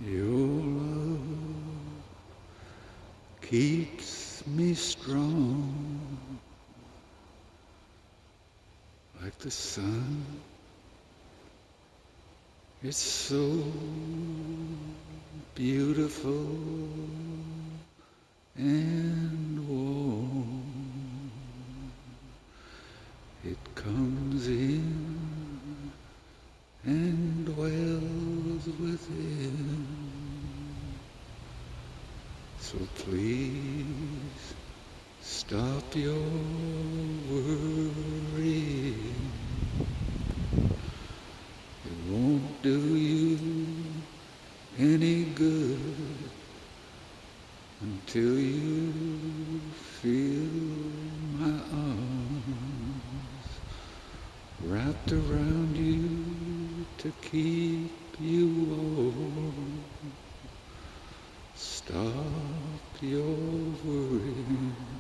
Your love keeps me strong like the sun. It's so beautiful and warm. It comes in and dwells within. So please stop your worrying. It won't do you any good until you feel my arms wrapped around you to keep you warm. Stop your worrying.